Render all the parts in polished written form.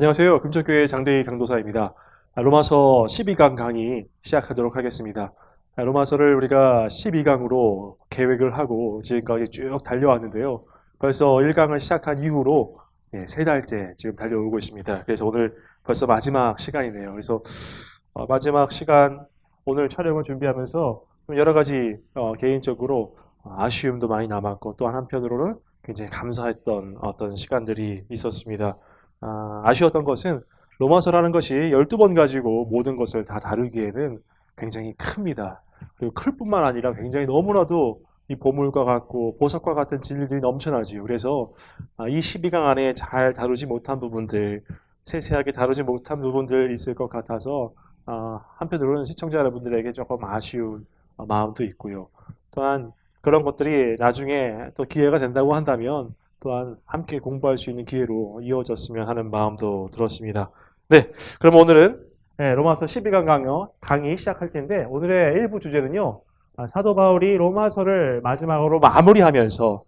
안녕하세요. 금천교회 장대희 강도사입니다. 로마서 12강 강의 시작하도록 하겠습니다. 로마서를 우리가 12강으로 계획을 하고 지금까지 쭉 달려왔는데요. 벌써 1강을 시작한 이후로 3달째 지금 달려오고 있습니다. 그래서 오늘 벌써 마지막 시간이네요. 그래서 마지막 시간 오늘 촬영을 준비하면서 좀 여러 가지 개인적으로 아쉬움도 많이 남았고 또 한편으로는 굉장히 감사했던 어떤 시간들이 있었습니다. 아쉬웠던 것은 로마서라는 것이 12번 가지고 모든 것을 다 다루기에는 굉장히 큽니다. 그리고 클 뿐만 아니라 굉장히 너무나도 이 보물과 같고 보석과 같은 진리들이 넘쳐나지요. 그래서 이 12강 안에 잘 다루지 못한 부분들, 세세하게 다루지 못한 부분들 있을 것 같아서 한편으로는 시청자 여러분들에게 조금 아쉬운 마음도 있고요. 또한 그런 것들이 나중에 또 기회가 된다고 한다면 또한 함께 공부할 수 있는 기회로 이어졌으면 하는 마음도 들었습니다. 네, 그럼 오늘은 로마서 12강 강의 시작할 텐데 오늘의 일부 주제는요. 사도 바울이 로마서를 마지막으로 마무리하면서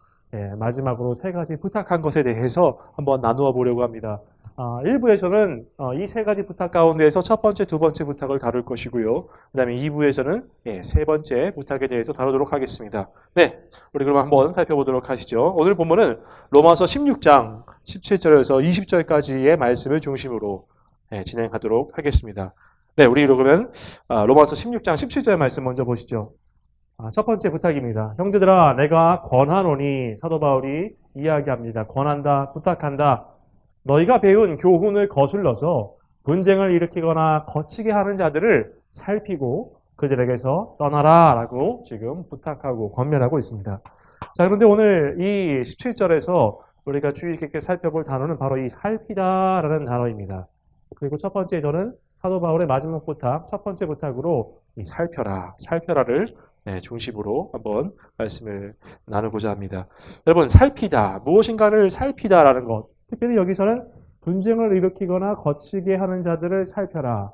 마지막으로 3가지 부탁한 것에 대해서 한번 나누어 보려고 합니다. 1부에서는 이 3가지 부탁 가운데에서 첫 번째, 두 번째 부탁을 다룰 것이고요. 그 다음에 2부에서는 3번째 부탁에 대해서 다루도록 하겠습니다. 네, 우리 그럼 한번 살펴보도록 하시죠. 오늘 본문은 로마서 16장 17절에서 20절까지의 말씀을 중심으로 진행하도록 하겠습니다. 네, 우리 그러면 로마서 16장 17절 말씀 먼저 보시죠. 첫 번째 부탁입니다. 형제들아, 내가 권하노니, 사도 바울이 이야기합니다. 권한다, 부탁한다. 너희가 배운 교훈을 거슬러서 분쟁을 일으키거나 거치게 하는 자들을 살피고 그들에게서 떠나라 라고 지금 부탁하고 권면하고 있습니다. 자, 그런데 오늘 이 17절에서 우리가 주의 깊게 살펴볼 단어는 바로 이 살피다 라는 단어입니다. 그리고 첫 번째 저는 사도 바울의 마지막 부탁, 첫 번째 부탁으로 이 살펴라를 중심으로 한번 말씀을 나누고자 합니다. 여러분, 살피다, 무엇인가를 살피다라는 것, 특별히 여기서는 분쟁을 일으키거나 거치게 하는 자들을 살펴라.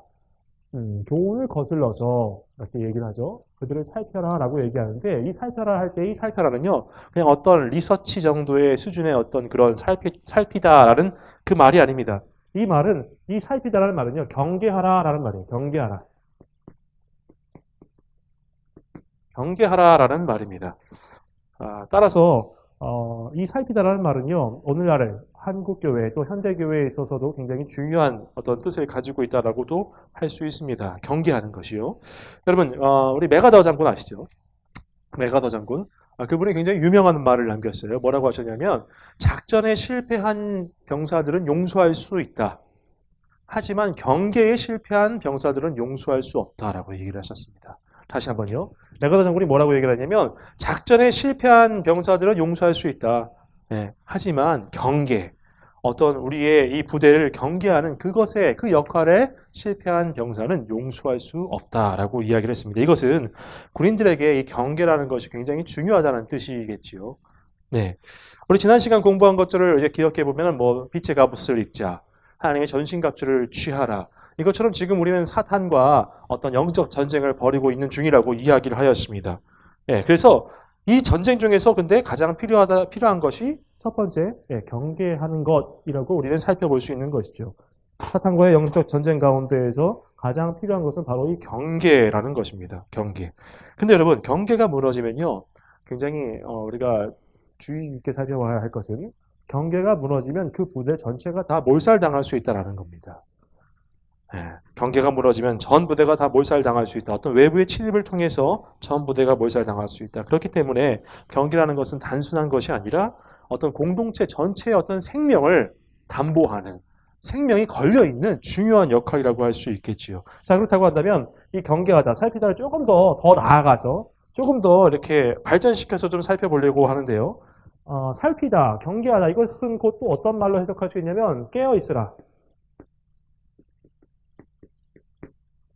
교훈을 거슬러서 이렇게 얘기를 하죠. 그들을 살펴라 라고 얘기하는데 이 살펴라 할 때 이 살펴라는요. 그냥 어떤 리서치 정도의 수준의 어떤 그런 살피다라는 그 말이 아닙니다. 이 말은 이 살피다라는 말은요. 경계하라 라는 말이에요. 경계하라. 경계하라라는 말입니다. 따라서 이 살피다라는 말은요. 오늘날의 한국교회 또 현대교회에 있어서도 굉장히 중요한 어떤 뜻을 가지고 있다라고도 할 수 있습니다. 경계하는 것이요. 여러분 우리 메가더 장군 아시죠? 메가더 장군. 그분이 굉장히 유명한 말을 남겼어요. 뭐라고 하셨냐면 작전에 실패한 병사들은 용서할 수 있다. 하지만 경계에 실패한 병사들은 용서할 수 없다라고 얘기를 하셨습니다. 다시 한번요. 메가더 장군이 뭐라고 얘기를 하냐면 작전에 실패한 병사들은 용서할 수 있다. 하지만 경계, 어떤 우리의 이 부대를 경계하는 그것에 그 역할에 실패한 병사는 용서할 수 없다라고 이야기를 했습니다. 이것은 군인들에게 이 경계라는 것이 굉장히 중요하다는 뜻이겠지요. 네, 우리 지난 시간 공부한 것들을 이제 기억해 보면은 뭐 빛의 갑옷을 입자, 하나님의 전신갑주를 취하라. 이것처럼 지금 우리는 사탄과 어떤 영적 전쟁을 벌이고 있는 중이라고 이야기를 하였습니다. 그래서 이 전쟁 중에서 근데 가장 필요한 것이 첫 번째, 경계하는 것이라고 우리는 살펴볼 수 있는 것이죠. 사탄과의 영적 전쟁 가운데에서 가장 필요한 것은 바로 이 경계라는 것입니다. 경계. 근데 여러분, 경계가 무너지면요, 굉장히 우리가 주의 깊게 살펴봐야 할 것은 경계가 무너지면 그 부대 전체가 다 몰살당할 수 있다는 겁니다. 경계가 무너지면 전 부대가 다 몰살당할 수 있다. 어떤 외부의 침입을 통해서 전 부대가 몰살당할 수 있다. 그렇기 때문에 경계라는 것은 단순한 것이 아니라 어떤 공동체 전체의 어떤 생명을 담보하는, 생명이 걸려있는 중요한 역할이라고 할 수 있겠지요. 자, 그렇다고 한다면 이 경계하다, 살피다를 조금 더 나아가서 조금 더 이렇게 발전시켜서 좀 살펴보려고 하는데요. 살피다, 경계하다, 이것은 곧 또 어떤 말로 해석할 수 있냐면 깨어있으라.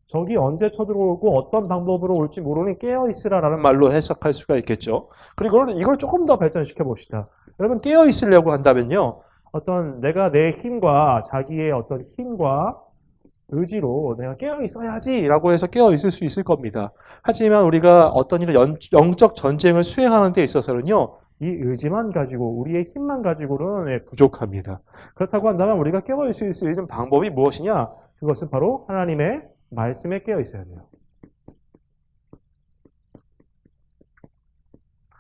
적이 언제 쳐들어오고 어떤 방법으로 올지 모르니 깨어있으라라는 말로 해석할 수가 있겠죠. 그리고 이걸 조금 더 발전시켜 봅시다. 여러분, 깨어있으려고 한다면요. 어떤 내가 내 힘과 자기의 어떤 힘과 의지로 내가 깨어있어야지라고 해서 깨어있을 수 있을 겁니다. 하지만 우리가 어떤 일을 영적 전쟁을 수행하는 데 있어서는요. 이 의지만 가지고 우리의 힘만 가지고는 부족합니다. 그렇다고 한다면 우리가 깨어있을 수 있는 방법이 무엇이냐? 그것은 바로 하나님의 말씀에 깨어 있어야 돼요.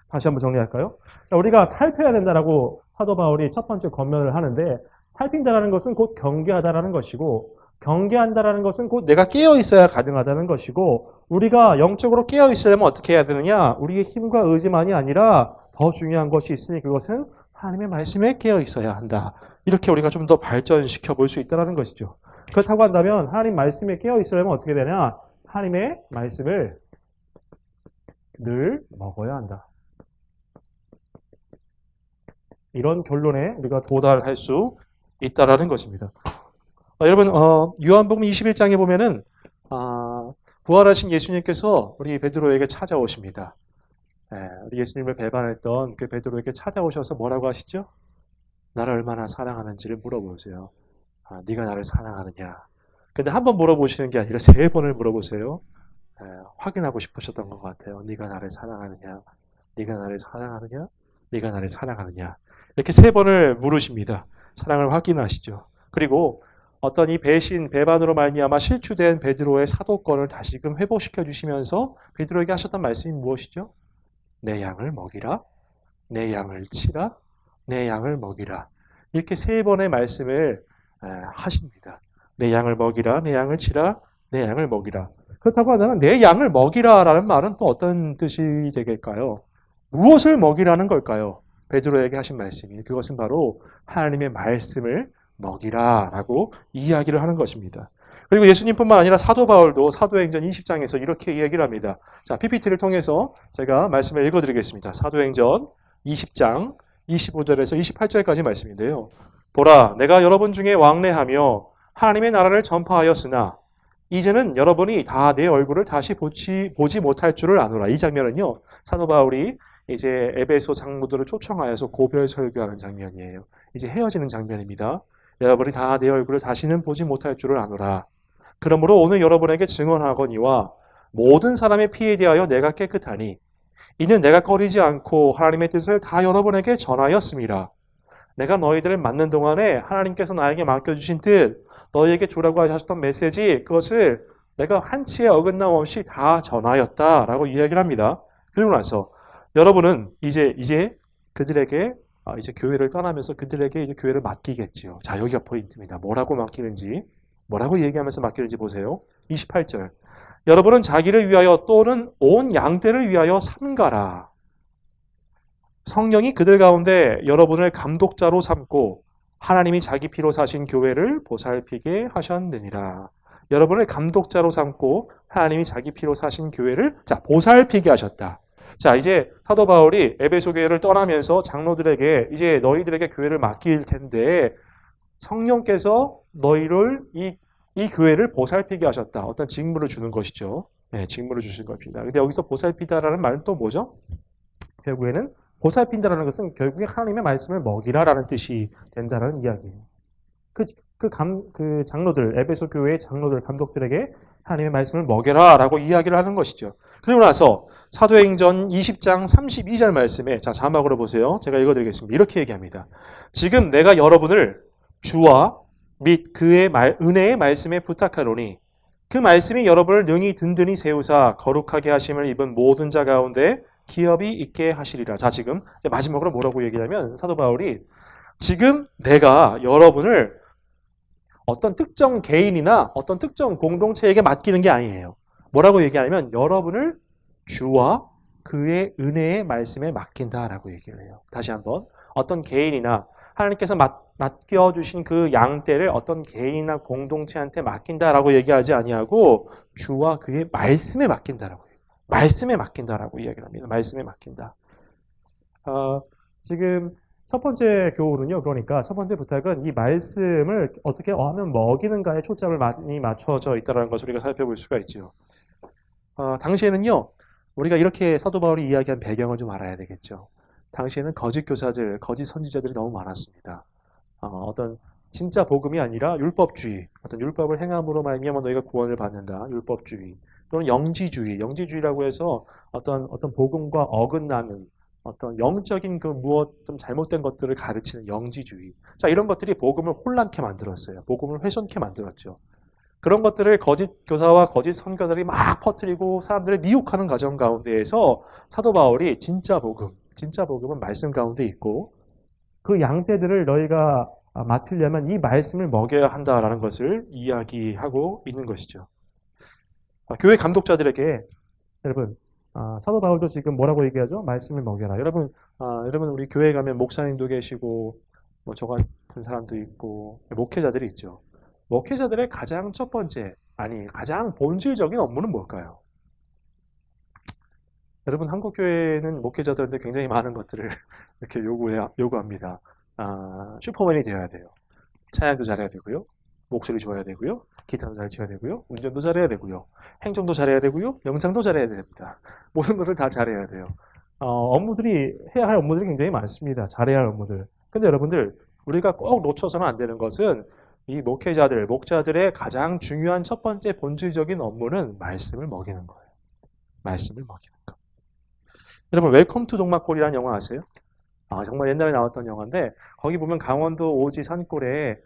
다시 한번 정리할까요? 자, 우리가 살펴야 된다라고 사도 바울이 첫 번째 권면을 하는데, 살핀다라는 것은 곧 경계하다라는 것이고, 경계한다라는 것은 곧 내가 깨어 있어야 가능하다는 것이고, 우리가 영적으로 깨어 있으려면 어떻게 해야 되느냐? 우리의 힘과 의지만이 아니라 더 중요한 것이 있으니 그것은 하나님의 말씀에 깨어 있어야 한다. 이렇게 우리가 좀 더 발전시켜 볼 수 있다는 것이죠. 그렇다고 한다면 하나님 말씀에 깨어 있으려면 어떻게 되냐? 하나님의 말씀을 늘 먹어야 한다. 이런 결론에 우리가 도달할 수 있다라는 것입니다. 여러분, 요한복음 21장에 보면은 부활하신 예수님께서 우리 베드로에게 찾아오십니다. 우리 예수님을 배반했던 그 베드로에게 찾아오셔서 뭐라고 하시죠? 나를 얼마나 사랑하는지를 물어보세요. 네가 나를 사랑하느냐? 근데 한 번 물어보시는 게 아니라 3번을 물어보세요. 확인하고 싶으셨던 것 같아요. 네가 나를 사랑하느냐? 네가 나를 사랑하느냐? 네가 나를 사랑하느냐? 이렇게 3번을 물으십니다. 사랑을 확인하시죠. 그리고 어떤 이 배반으로 말미암아 실추된 베드로의 사도권을 다시금 회복시켜 주시면서 베드로에게 하셨던 말씀이 무엇이죠? 내 양을 먹이라, 내 양을 치라, 내 양을 먹이라. 이렇게 3번의 말씀을 하십니다. 내 양을 먹이라, 내 양을 치라, 내 양을 먹이라. 그렇다고 한다면 내 양을 먹이라라는 말은 또 어떤 뜻이 되겠까요? 무엇을 먹이라는 걸까요? 베드로에게 하신 말씀이 그것은 바로 하나님의 말씀을 먹이라라고 이야기를 하는 것입니다. 그리고 예수님뿐만 아니라 사도 바울도 사도행전 20장에서 이렇게 이야기를 합니다. 자, PPT를 통해서 제가 말씀을 읽어드리겠습니다. 사도행전 20장 25절에서 28절까지 말씀인데요. 보라, 내가 여러분 중에 왕래하며 하나님의 나라를 전파하였으나 이제는 여러분이 다 내 얼굴을 다시 보지 못할 줄을 아노라. 이 장면은요, 사도 바울이 이제 에베소 장로들을 초청하여서 고별 설교하는 장면이에요. 이제 헤어지는 장면입니다. 여러분이 다 내 얼굴을 다시는 보지 못할 줄을 아노라. 그러므로 오늘 여러분에게 증언하거니와 모든 사람의 피에 대하여 내가 깨끗하니 이는 내가 꺼리지 않고 하나님의 뜻을 다 여러분에게 전하였습니다. 내가 너희들을 맡는 동안에 하나님께서 나에게 맡겨주신 뜻, 너희에게 주라고 하셨던 메시지, 그것을 내가 한치의 어긋남 없이 다 전하였다라고 이야기를 합니다. 그리고 나서 여러분은 이제 그들에게 이제 교회를 떠나면서 그들에게 이제 교회를 맡기겠지요. 자, 여기가 포인트입니다. 뭐라고 맡기는지, 뭐라고 얘기하면서 맡기는지 보세요. 28절. 여러분은 자기를 위하여 또는 온 양떼를 위하여 삼가라. 성령이 그들 가운데 여러분을 감독자로 삼고 하나님이 자기 피로 사신 교회를 보살피게 하셨느니라. 여러분을 감독자로 삼고 하나님이 자기 피로 사신 교회를 보살피게 하셨다. 자, 이제 사도 바울이 에베소 교회를 떠나면서 장로들에게 이제 너희들에게 교회를 맡길 텐데 성령께서 너희를 이 교회를 보살피게 하셨다. 어떤 직무를 주는 것이죠. 네, 직무를 주신 겁니다. 근데 여기서 보살피다라는 말은 또 뭐죠? 결국에는 보살핀다라는 것은 결국에 하나님의 말씀을 먹이라라는 뜻이 된다라는 이야기예요. 그 장로들, 에베소 교회의 장로들, 감독들에게 하나님의 말씀을 먹여라라고 이야기를 하는 것이죠. 그리고 나서 사도행전 20장 32절 말씀에 자막으로 보세요. 제가 읽어드리겠습니다. 이렇게 얘기합니다. 지금 내가 여러분을 주와 및 그의 은혜의 말씀에 부탁하노니 그 말씀이 여러분을 능히 든든히 세우사 거룩하게 하심을 입은 모든 자 가운데 기업이 있게 하시리라. 자, 지금 마지막으로 뭐라고 얘기하냐면 사도 바울이 지금 내가 여러분을 어떤 특정 개인이나 어떤 특정 공동체에게 맡기는 게 아니에요. 뭐라고 얘기하냐면 여러분을 주와 그의 은혜의 말씀에 맡긴다라고 얘기를 해요. 다시 한번 어떤 개인이나 하나님께서 맡겨주신 그 양떼를 어떤 개인이나 공동체한테 맡긴다라고 얘기하지 아니하고 주와 그의 말씀에 맡긴다라고 해요. 말씀에 맡긴다라고 이야기를 합니다. 말씀에 맡긴다. 지금 첫 번째 교훈은요. 그러니까 첫 번째 부탁은 이 말씀을 어떻게 하면 먹이는가에 초점을 많이 맞춰져 있다는 것을 우리가 살펴볼 수가 있죠. 당시에는요. 우리가 이렇게 사도 바울이 이야기한 배경을 좀 알아야 되겠죠. 당시에는 거짓 교사들, 거짓 선지자들이 너무 많았습니다. 어떤 진짜 복음이 아니라 율법주의, 어떤 율법을 행함으로 말미암아 너희가 구원을 받는다. 율법주의. 또는 영지주의라고 해서 어떤 복음과 어긋나는 어떤 영적인 그 무엇 좀 잘못된 것들을 가르치는 영지주의. 자, 이런 것들이 복음을 혼란케 만들었어요. 복음을 훼손케 만들었죠. 그런 것들을 거짓 교사와 거짓 선교들이 막 퍼뜨리고 사람들을 미혹하는 과정 가운데에서 사도 바울이 진짜 복음은 말씀 가운데 있고 그 양떼들을 너희가 맡으려면 이 말씀을 먹여야 한다라는 것을 이야기하고 있는 것이죠. 교회 감독자들에게 여러분 사도 바울도 지금 뭐라고 얘기하죠? 말씀을 먹여라. 여러분 우리 교회 가면 목사님도 계시고 뭐 저 같은 사람도 있고 목회자들이 있죠. 목회자들의 가장 첫 번째 가장 본질적인 업무는 뭘까요? 여러분 한국 교회는 목회자들한테 굉장히 많은 것들을 이렇게 요구합니다. 슈퍼맨이 되어야 돼요. 찬양도 잘해야 되고요. 목소리 좋아야 되고요. 기타도 잘 쳐야 되고요. 운전도 잘해야 되고요. 행정도 잘해야 되고요. 영상도 잘해야 됩니다. 모든 것을 다 잘해야 돼요. 해야 할 업무들이 굉장히 많습니다. 잘해야 할 업무들. 근데 여러분들, 우리가 꼭 놓쳐서는 안 되는 것은 이 목자들의 가장 중요한 첫 번째 본질적인 업무는 말씀을 먹이는 거예요. 말씀을 먹이는 거. 여러분, 웰컴 투 동막골이라는 영화 아세요? 정말 옛날에 나왔던 영화인데, 거기 보면 강원도 오지 산골에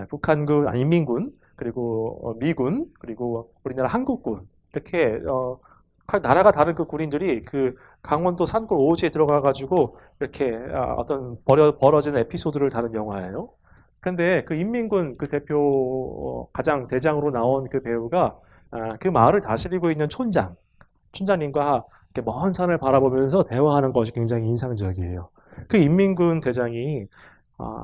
북한군, 인민군, 그리고 미군, 그리고 우리나라 한국군, 이렇게, 나라가 다른 그 군인들이 그 강원도 산골 오지에 들어가가지고 이렇게 어떤 벌어지는 에피소드를 다룬 영화예요. 그런데 그 인민군 그 대표 가장 대장으로 나온 그 배우가 그 마을을 다스리고 있는 촌장님과 이렇게 먼 산을 바라보면서 대화하는 것이 굉장히 인상적이에요. 그 인민군 대장이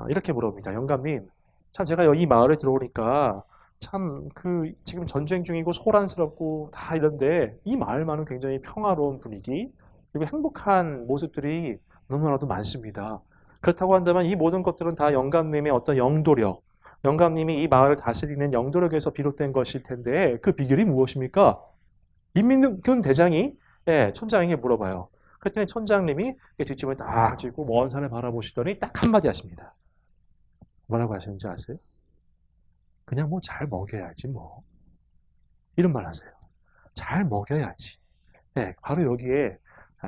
이렇게 물어봅니다. 영감님, 참 제가 이 마을에 들어오니까 참 지금 전쟁 중이고 소란스럽고 다 이런데 이 마을만은 굉장히 평화로운 분위기 그리고 행복한 모습들이 너무나도 많습니다. 그렇다고 한다면 이 모든 것들은 다 영감님의 어떤 영도력, 영감님이 이 마을을 다스리는 영도력에서 비롯된 것일 텐데 그 비결이 무엇입니까? 인민군 대장이 촌장에게 물어봐요. 그랬더니 촌장님이 뒷짐을 딱 짚고 먼 산을 바라보시더니 딱 한마디 하십니다. 뭐라고 하시는지 아세요? 그냥 뭐 잘 먹여야지 뭐. 이런 말 하세요. 잘 먹여야지. 네, 바로 여기에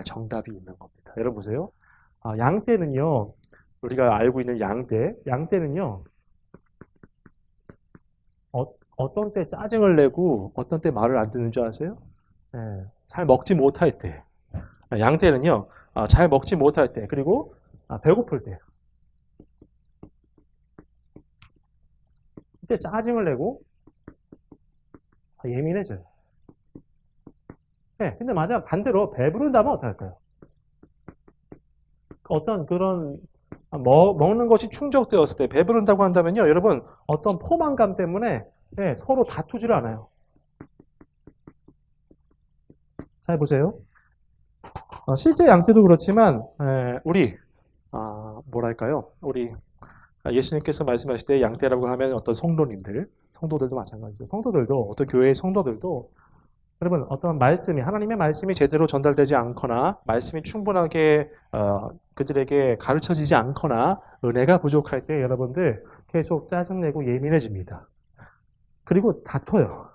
정답이 있는 겁니다. 여러분 보세요. 양떼는요, 우리가 알고 있는 양떼는요, 어떤 때 짜증을 내고 어떤 때 말을 안 듣는 줄 아세요? 네, 잘 먹지 못할 때. 양떼는요, 잘 먹지 못할 때, 그리고 배고플 때. 그때 짜증을 내고 예민해져요. 네, 근데 만약 반대로 배부른다면 어떡할까요? 어떤 그런 먹는 것이 충족되었을 때 배부른다고 한다면요, 여러분 어떤 포만감 때문에 서로 다투질 않아요. 잘 보세요. 실제 양떼도 그렇지만 우리 예수님께서 말씀하실 때 양떼라고 하면 어떤 성도들도 마찬가지죠. 어떤 교회의 성도들도 여러분 어떤 하나님의 말씀이 제대로 전달되지 않거나 말씀이 충분하게 그들에게 가르쳐지지 않거나 은혜가 부족할 때 여러분들 계속 짜증내고 예민해집니다. 그리고 다퉈요.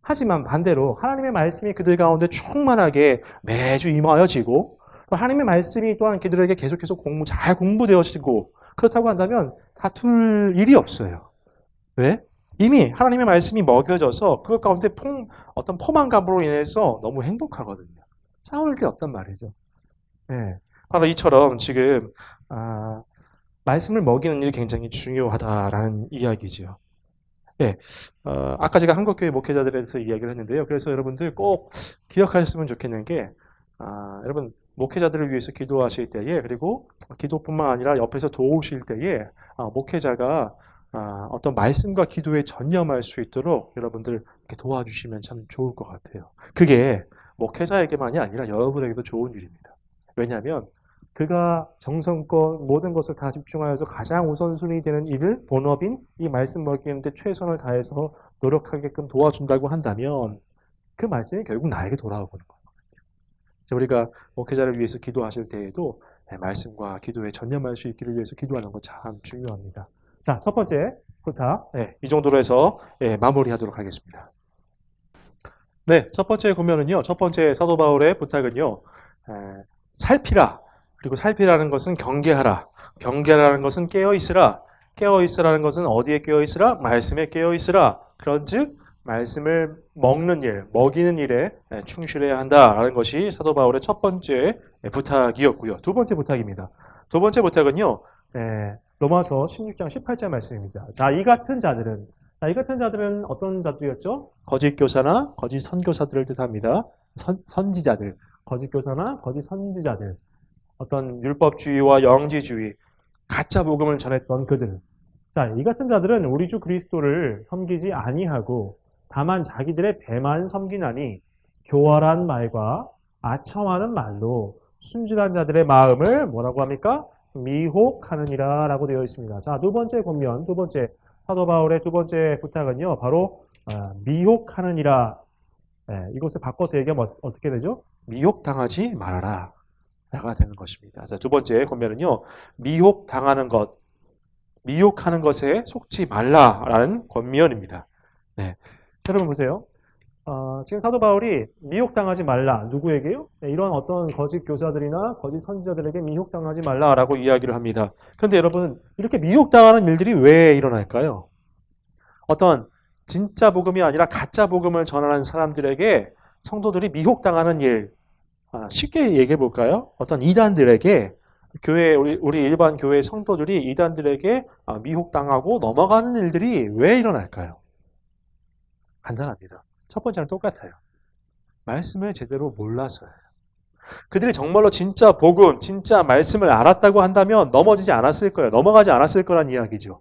하지만 반대로 하나님의 말씀이 그들 가운데 충만하게 매주 임하여지고 하나님의 말씀이 또한 그들에게 계속해서 잘 공부되어지고 그렇다고 한다면 다툴 일이 없어요. 왜? 이미 하나님의 말씀이 먹여져서 그것 가운데 어떤 포만감으로 인해서 너무 행복하거든요. 싸울 게 없단 말이죠. 네. 바로 이처럼 지금 말씀을 먹이는 일이 굉장히 중요하다라는 이야기죠. 네. 아까 제가 한국교회 목회자들에 대해서 이야기를 했는데요. 그래서 여러분들 꼭 기억하셨으면 좋겠는 게 여러분 목회자들을 위해서 기도하실 때에 그리고 기도뿐만 아니라 옆에서 도우실 때에 목회자가 어떤 말씀과 기도에 전념할 수 있도록 여러분들 이렇게 도와주시면 참 좋을 것 같아요. 그게 목회자에게만이 아니라 여러분에게도 좋은 일입니다. 왜냐하면 그가 정성껏 모든 것을 다 집중하여서 가장 우선순위 되는 일을 본업인 이 말씀 먹이는데 최선을 다해서 노력하게끔 도와준다고 한다면 그 말씀이 결국 나에게 돌아오는 거예요. 우리가 목회자를 위해서 기도하실 때에도 말씀과 기도에 전념할 수 있기를 위해서 기도하는 거 참 중요합니다. 자, 첫 번째 부탁. 이 정도로 해서 마무리하도록 하겠습니다. 네, 첫 번째 사도 바울의 부탁은요. 살피라. 그리고 살피라는 것은 경계하라. 경계하라는 것은 깨어있으라. 깨어있으라는 것은 어디에 깨어있으라? 말씀에 깨어있으라. 그런즉 말씀을 먹는 일, 먹이는 일에 충실해야 한다라는 것이 사도 바울의 첫 번째 부탁이었고요. 두 번째 부탁입니다. 두 번째 부탁은요. 로마서 16장 18절 말씀입니다. 자, 이 같은 자들은 어떤 자들이었죠? 거짓 교사나 거짓 선교사들을 뜻합니다. 선지자들, 거짓 교사나 거짓 선지자들, 어떤 율법주의와 영지주의, 가짜 복음을 전했던 그들. 자, 이 같은 자들은 우리 주 그리스도를 섬기지 아니하고 다만 자기들의 배만 섬기나니 교활한 말과 아첨하는 말로 순진한 자들의 마음을 뭐라고 합니까? 미혹하느니라 라고 되어 있습니다. 자, 두 번째 권면, 두 번째 사도 바울의 두 번째 부탁은요, 바로 미혹하느니라. 이것을 바꿔서 얘기하면 어떻게 되죠? 미혹당하지 말아라 라가 되는 것입니다. 자, 두 번째 권면은요, 미혹당하는 것, 미혹하는 것에 속지 말라라는 권면입니다. 네. 여러분 보세요. 지금 사도 바울이 미혹당하지 말라. 누구에게요? 이런 어떤 거짓 교사들이나 거짓 선지자들에게 미혹당하지 말라라고 이야기를 합니다. 그런데 여러분, 이렇게 미혹당하는 일들이 왜 일어날까요? 어떤 진짜 복음이 아니라 가짜 복음을 전하는 사람들에게 성도들이 미혹당하는 일, 쉽게 얘기해 볼까요? 어떤 이단들에게 교회, 우리 일반 교회 성도들이 이단들에게 미혹당하고 넘어가는 일들이 왜 일어날까요? 간단합니다. 첫 번째는 똑같아요. 말씀을 제대로 몰라서요. 그들이 정말로 진짜 복음, 진짜 말씀을 알았다고 한다면 넘어지지 않았을 거예요. 넘어가지 않았을 거란 이야기죠.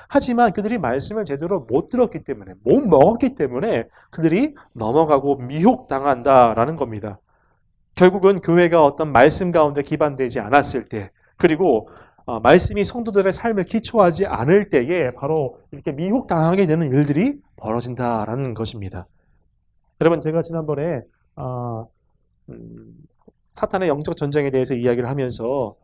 하지만 그들이 말씀을 제대로 못 들었기 때문에, 못 먹었기 때문에 그들이 넘어가고 미혹당한다라는 겁니다. 결국은 교회가 어떤 말씀 가운데 기반되지 않았을 때, 그리고 말씀이 성도들의 삶을 기초하지 않을 때에 바로 이렇게 미혹당하게 되는 일들이 벌어진다라는 것입니다. 여러분, 제가 지난번에 사탄의 영적 전쟁에 대해서 이야기를 하면서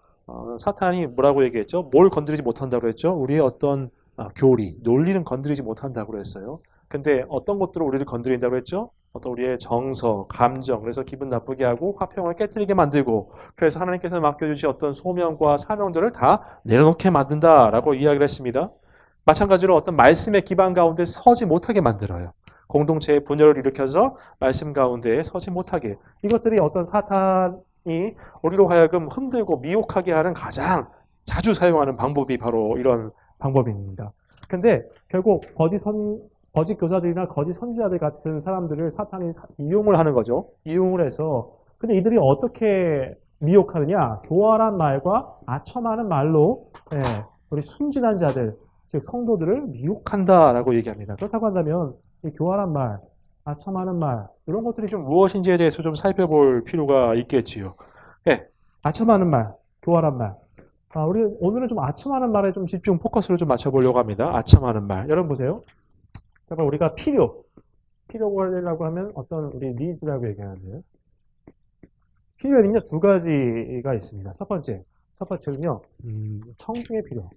사탄이 뭐라고 얘기했죠? 뭘 건드리지 못한다고 했죠? 우리의 어떤 교리, 논리는 건드리지 못한다고 했어요. 근데 어떤 것들을 우리를 건드린다고 했죠? 어떤 우리의 정서, 감정, 그래서 기분 나쁘게 하고 화평을 깨뜨리게 만들고, 그래서 하나님께서 맡겨주신 어떤 소명과 사명들을 다 내려놓게 만든다라고 이야기를 했습니다. 마찬가지로 어떤 말씀의 기반 가운데 서지 못하게 만들어요. 공동체의 분열을 일으켜서 말씀 가운데 서지 못하게. 이것들이 어떤 사탄이 우리로 하여금 흔들고 미혹하게 하는 가장 자주 사용하는 방법이 바로 이런 방법입니다. 근데 결국 거짓 교사들이나 거짓 선지자들 같은 사람들을 사탄이 이용을 하는 거죠. 이용을 해서. 근데 이들이 어떻게 미혹하느냐? 교활한 말과 아첨하는 말로 우리 순진한 자들, 즉 성도들을 미혹한다라고 얘기합니다. 그렇다고 한다면 이 교활한 말, 아첨하는 말, 이런 것들이 좀 무엇인지에 대해서 좀 살펴볼 필요가 있겠지요. 아첨하는 말, 교활한 말. 우리 오늘은 좀 아첨하는 말에 좀 집중 포커스를 좀 맞춰보려고 합니다. 아첨하는 말. 여러분 보세요. 우리가 필요고 하려고 하면 어떤 우리 needs라고 얘기하는데요. 필요에는요, 두 가지가 있습니다. 첫 번째는요, 청중의 필요.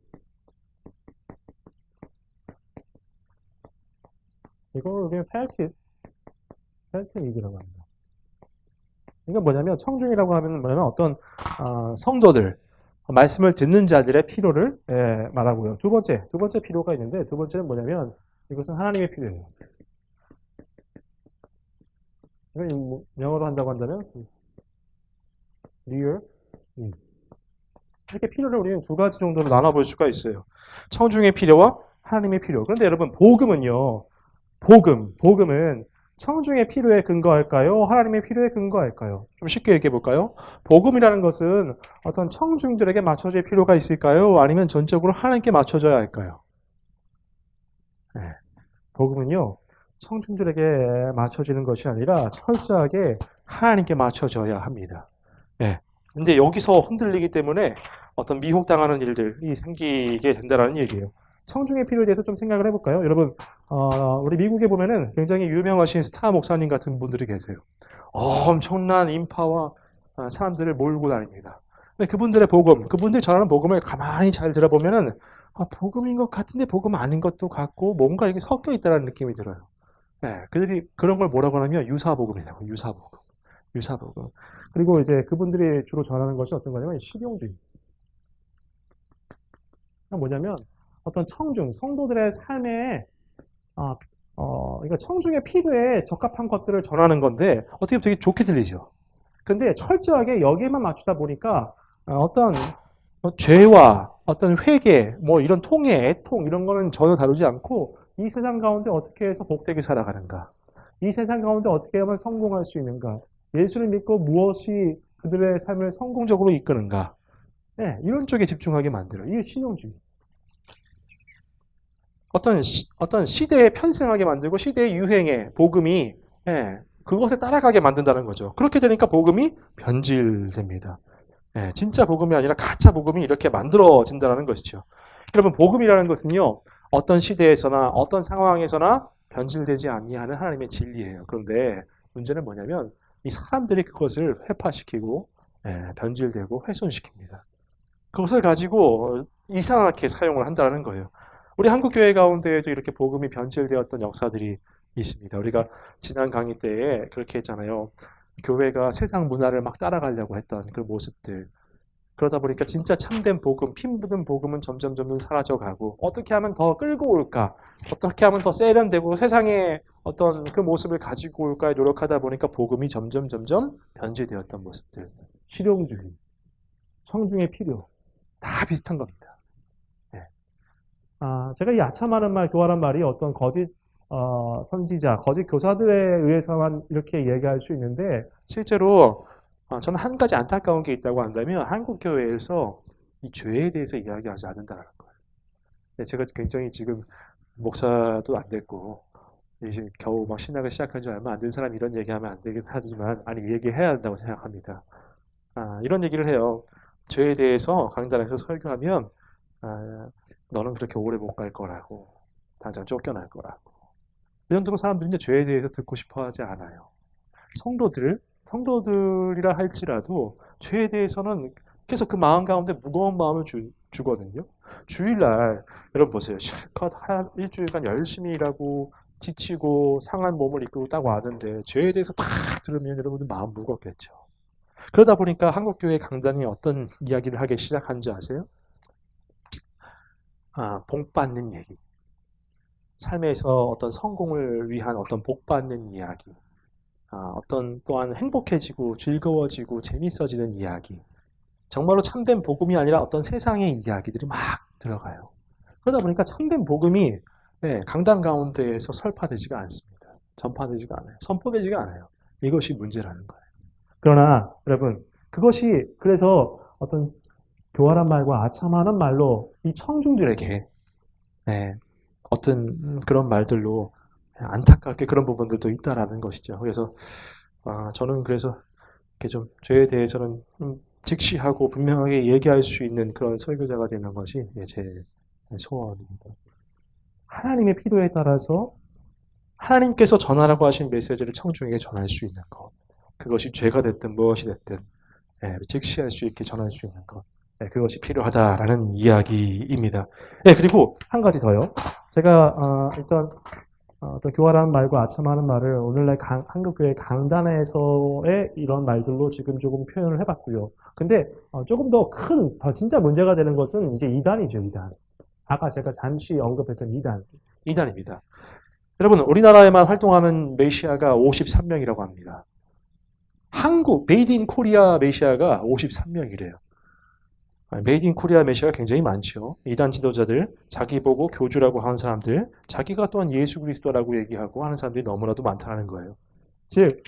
이거 그냥 felt need라고 합니다. 이건 뭐냐면, 청중이라고 하면 뭐냐면 어떤 성도들, 말씀을 듣는 자들의 필요를 말하고요. 두 번째 필요가 있는데, 두 번째는 뭐냐면, 이것은 하나님의 필요예요. 이건 영어로 한다고 한다면 real need. 이렇게 필요를 우리는 두 가지 정도로 나눠볼 수가 있어요. 청중의 필요와 하나님의 필요. 그런데 여러분, 복음은요. 복음은 청중의 필요에 근거할까요? 하나님의 필요에 근거할까요? 좀 쉽게 얘기해 볼까요? 복음이라는 것은 어떤 청중들에게 맞춰질 필요가 있을까요? 아니면 전적으로 하나님께 맞춰져야 할까요? 복음은요, 청중들에게 맞춰지는 것이 아니라 철저하게 하나님께 맞춰져야 합니다. 근데 여기서 흔들리기 때문에 어떤 미혹당하는 일들이 생기게 된다는 얘기예요. 청중의 필요에 대해서 좀 생각을 해볼까요? 여러분, 우리 미국에 보면은 굉장히 유명하신 스타 목사님 같은 분들이 계세요. 엄청난 인파와 사람들을 몰고 다닙니다. 근데 그분들의 복음, 그분들이 전하는 복음을 가만히 잘 들어보면은 복음인 것 같은데 복음 아닌 것도 같고 뭔가 이렇게 섞여 있다는 느낌이 들어요. 그들이 그런 걸 뭐라고 하냐면 유사복음이라고, 유사복음. 유사복음. 그리고 이제 그분들이 주로 전하는 것이 어떤 거냐면 실용주의. 뭐냐면 어떤 청중, 성도들의 삶에 그러니까 청중의 필요에 적합한 것들을 전하는 건데 어떻게 보면 되게 좋게 들리죠. 근데 철저하게 여기에만 맞추다 보니까 어떤 죄와 어떤 회개, 뭐 이런 통해, 애통 이런 거는 전혀 다루지 않고 이 세상 가운데 어떻게 해서 복되게 살아가는가, 이 세상 가운데 어떻게 하면 성공할 수 있는가, 예수를 믿고 무엇이 그들의 삶을 성공적으로 이끄는가, 네, 이런 쪽에 집중하게 만들어요. 이게 신용주의. 어떤 시대에 편승하게 만들고 시대의 유행에 복음이 그것에 따라가게 만든다는 거죠. 그렇게 되니까 복음이 변질됩니다. 진짜 복음이 아니라 가짜 복음이 이렇게 만들어진다는 것이죠. 여러분, 복음이라는 것은요, 어떤 시대에서나 어떤 상황에서나 변질되지 아니하는 하나님의 진리예요. 그런데 문제는 뭐냐면 이 사람들이 그것을 회파시키고 변질되고 훼손시킵니다. 그것을 가지고 이상하게 사용을 한다는 거예요. 우리 한국교회 가운데에도 이렇게 복음이 변질되었던 역사들이 있습니다. 우리가 지난 강의 때에 그렇게 했잖아요. 교회가 세상 문화를 막 따라가려고 했던 그 모습들. 그러다 보니까 진짜 참된 복음, 피 묻은 복음은 점점 사라져가고 어떻게 하면 더 끌고 올까? 어떻게 하면 더 세련되고 세상에 어떤 그 모습을 가지고 올까에 노력하다 보니까 복음이 점점 변질되었던 모습들. 실용주의, 청중의 필요, 다 비슷한 겁니다. 네. 제가 이 아첨하는 말, 교활한 말이 어떤 거짓 선지자, 거짓 교사들에 의해서만 이렇게 얘기할 수 있는데 실제로 저는 한 가지 안타까운 게 있다고 한다면 한국 교회에서 이 죄에 대해서 이야기하지 않는다는 거예요. 제가 굉장히 지금 목사도 안 됐고 이제 겨우 막 신학을 시작한 지 얼마 안 된 사람이 이런 얘기하면 안 되긴 하지만 아니 얘기해야 한다고 생각합니다. 이런 얘기를 해요. 죄에 대해서 강단에서 설교하면 너는 그렇게 오래 못 갈 거라고 당장 쫓겨날 거라고 이 정도로 사람들이 죄에 대해서 듣고 싶어 하지 않아요. 성도들이라 할지라도 죄에 대해서는 계속 그 마음 가운데 무거운 마음을 주거든요. 주일날 여러분 보세요. 실컷 일주일간 열심히 일하고 지치고 상한 몸을 이끌고 딱 왔는데 죄에 대해서 딱 들으면 여러분들 마음 무겁겠죠. 그러다 보니까 한국교회 강단이 어떤 이야기를 하기 시작한지 아세요? 복 받는 얘기. 삶에서 어떤 성공을 위한 어떤 복 받는 이야기. 어떤 또한 행복해지고 즐거워지고 재밌어지는 이야기. 정말로 참된 복음이 아니라 어떤 세상의 이야기들이 막 들어가요. 그러다 보니까 참된 복음이 강단 가운데에서 설파되지가 않습니다. 전파되지가 않아요. 선포되지가 않아요. 이것이 문제라는 거예요. 그러나 여러분, 그것이 그래서 어떤 교활한 말과 아첨하는 말로 이 청중들에게 어떤 그런 말들로 안타깝게 그런 부분들도 있다라는 것이죠. 그래서 저는 그래서 이렇게 좀 죄에 대해서는 직시하고 분명하게 얘기할 수 있는 그런 설교자가 되는 것이 제 소원입니다. 하나님의 필요에 따라서 하나님께서 전하라고 하신 메시지를 청중에게 전할 수 있는 것. 그것이 죄가 됐든 무엇이 됐든 직시할 수 있게 전할 수 있는 것. 그것이 필요하다라는 이야기입니다. 그리고 한 가지 더요. 제가 일단 어떤 교활한 말과 아첨하는 말을 오늘날 한국교회 강단에서의 이런 말들로 지금 조금 표현을 해봤고요. 근데 조금 더 진짜 문제가 되는 것은 이제 이단이죠, 이단. 아까 제가 잠시 언급했던 이단입니다. 여러분, 우리나라에만 활동하는 메시아가 53명이라고 합니다. 메이드 인 코리아 메시아가 53명이래요. 메이드 인 코리아 메시아가 굉장히 많죠. 이단 지도자들, 자기 보고 교주라고 하는 사람들, 자기가 또한 예수 그리스도라고 얘기하고 하는 사람들이 너무나도 많다는 거예요. 즉,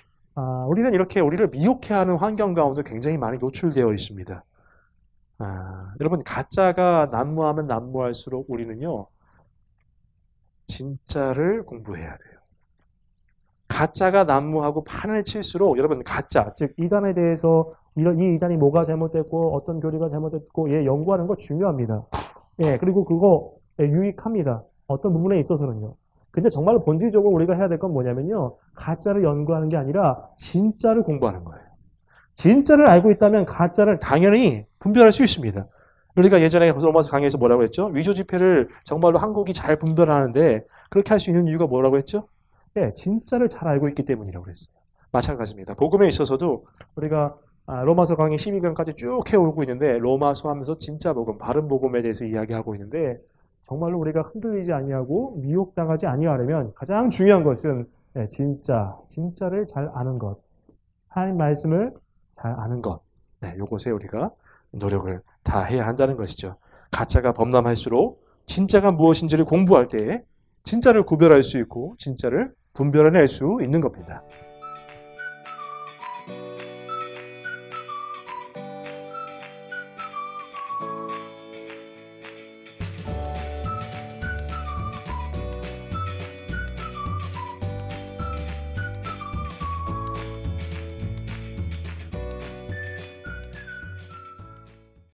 우리는 이렇게 우리를 미혹해하는 환경 가운데 굉장히 많이 노출되어 있습니다. 여러분, 가짜가 난무하면 난무할수록 우리는요, 진짜를 공부해야 돼요. 가짜가 난무하고 판을 칠수록 여러분 가짜, 즉 이단에 대해서 이 이단이 뭐가 잘못됐고 어떤 교리가 잘못됐고 연구하는 거 중요합니다. 그리고 그거 유익합니다. 어떤 부분에 있어서는요. 근데 정말 본질적으로 우리가 해야 될 건 뭐냐면요. 가짜를 연구하는 게 아니라 진짜를 공부하는 거예요. 진짜를 알고 있다면 가짜를 당연히 분별할 수 있습니다. 우리가 예전에 로마서 강의에서 뭐라고 했죠? 위조 지폐를 정말로 한국이 잘 분별하는데 그렇게 할 수 있는 이유가 뭐라고 했죠? 진짜를 잘 알고 있기 때문이라고 그랬어요. 마찬가지입니다. 복음에 있어서도 우리가 로마서 강의 12강까지 쭉 해오고 있는데 로마서 하면서 진짜 복음, 바른 복음에 대해서 이야기하고 있는데 정말로 우리가 흔들리지 아니하고 미혹당하지 아니하려면 가장 중요한 것은 진짜를 잘 아는 것, 하나님 말씀을 잘 아는 것, 이것에 우리가 노력을 다 해야 한다는 것이죠. 가짜가 범람할수록 진짜가 무엇인지를 공부할 때 진짜를 구별할 수 있고 진짜를 분별해낼 수 있는 겁니다.